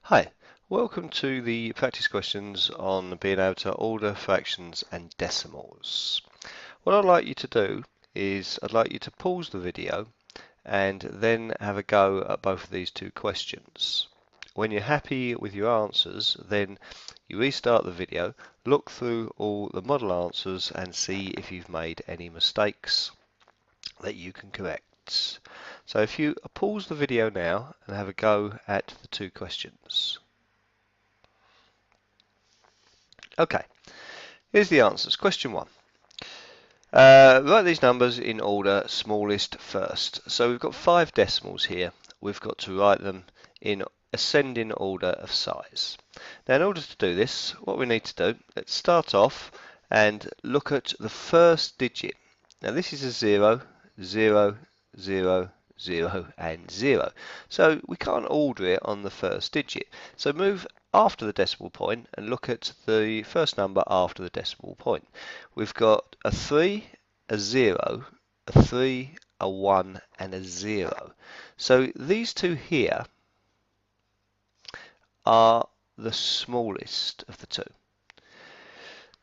Hi, welcome to the practice questions on being able to order fractions and decimals. What I'd like you to do is I'd like you to pause the video and then have a go at both of these two questions. When you're happy with your answers, then you restart the video, look through all the model answers and see if you've made any mistakes that you can correct. So if you pause the video now and have a go at the two questions. Okay, here's the answers. Question 1. Write these numbers in order, smallest first. So we've got 5 decimals here. We've got to write them in ascending order of size. Now in order to do this, what we need to do, let's start off and look at the first digit. Now this is a 0, 0, 0, 0 and 0. So we can't order it on the first digit. So move after the decimal point and look at the first number after the decimal point. We've got a 3, a 0, a 3, a 1 and a 0. So these two here are the smallest of the two.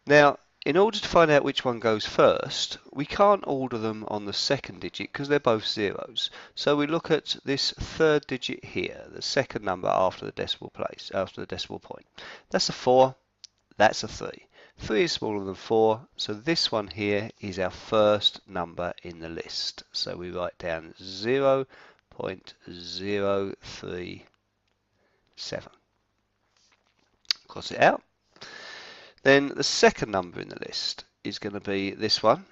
Now in order to find out which one goes first, we can't order them on the second digit because they're both zeros. So we look at this third digit here, the second number after the decimal place, after the decimal point. That's a 4, that's a 3. 3 is smaller than 4, so this one here is our first number in the list. So we write down 0.037. Cross it out. Then the second number in the list is going to be this one.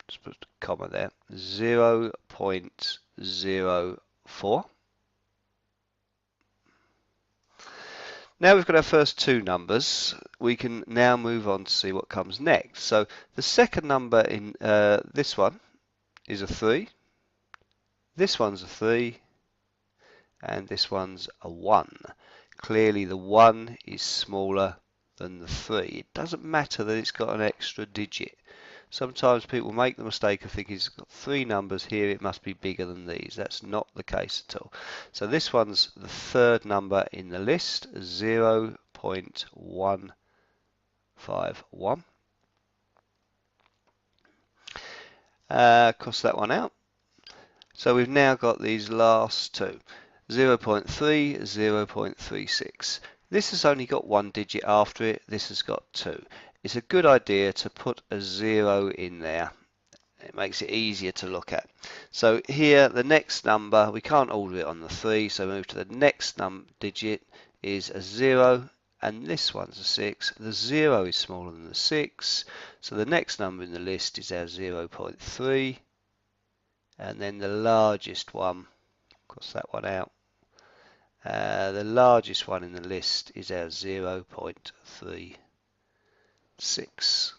Just put a comma there. 0.04. Now we've got our first two numbers. We can now move on to see what comes next. So the second number in this one is a 3. This one's a 3. And this one's a 1. Clearly the 1 is smaller than the 3. It doesn't matter that it's got an extra digit. Sometimes people make the mistake of thinking it's got 3 numbers here, it must be bigger than these. That's not the case at all. So this one's the third number in the list, 0.151. Cross that one out. So we've now got these last two, 0.3, 0.36. This has only got one digit after it, this has got 2. It's a good idea to put a 0 in there. It makes it easier to look at. So here, the next number, we can't order it on the 3, so move to the next digit is a 0, and this one's a 6. The 0 is smaller than the 6, so the next number in the list is our 0.3, and then the largest one, cross that one out. The largest one in the list is our 0.36.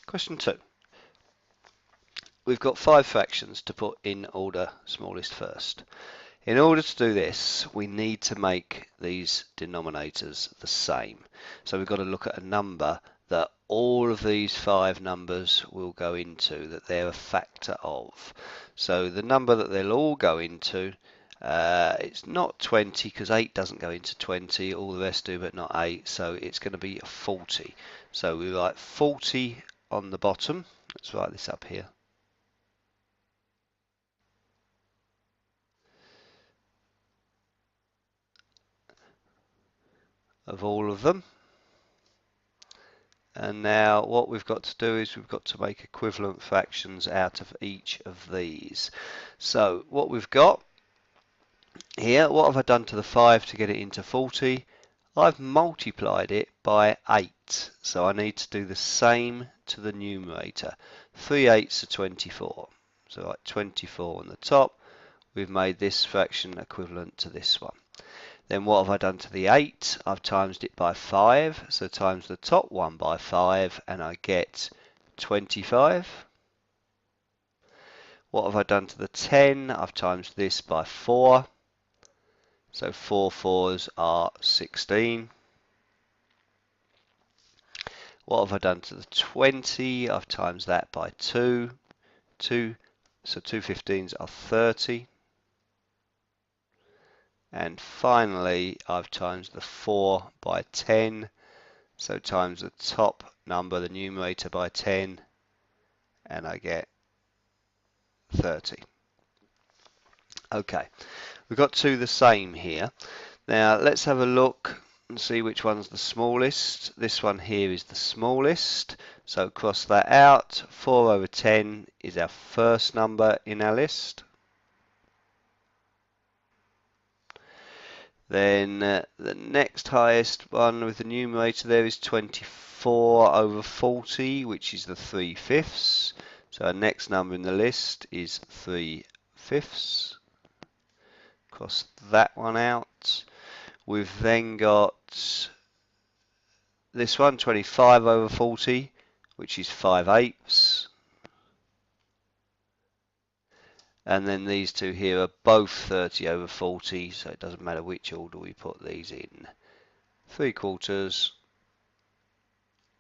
Question 2. We've got 5 fractions to put in order smallest first. In order to do this, we need to make these denominators the same. So we've got to look at a number that all of these 5 numbers will go into, that they're a factor of. So the number that they'll all go into, it's not 20 because 8 doesn't go into 20, all the rest do but not 8, so it's going to be 40. So we write 40 on the bottom. Let's write this up here. Of all of them. And now what we've got to do is we've got to make equivalent fractions out of each of these. So what we've got here, what have I done to the 5 to get it into 40? I've multiplied it by 8. So I need to do the same to the numerator. 3 8s are 24. So like 24 on the top. We've made this fraction equivalent to this one. Then what have I done to the 8? I've timesed it by 5, so times the top one by 5, and I get 25. What have I done to the 10? I've timesed this by 4, so 4 4s are 16. What have I done to the 20? I've times that by 2, so 2 15s are 30. And finally, I've times the 4 by 10. So times the top number, the numerator, by 10, and I get 30. Okay, we've got two the same here. Now let's have a look and see which one's the smallest. This one here is the smallest, so cross that out. 4 over 10 is our first number in our list. Then the next highest one with the numerator there is 24 over 40, which is the 3/5. So our next number in the list is 3/5. Cross that one out. We've then got this one, 25 over 40, which is 5/8. And then these two here are both 30 over 40, so it doesn't matter which order we put these in. 3/4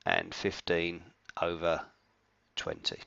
and 15 over 20.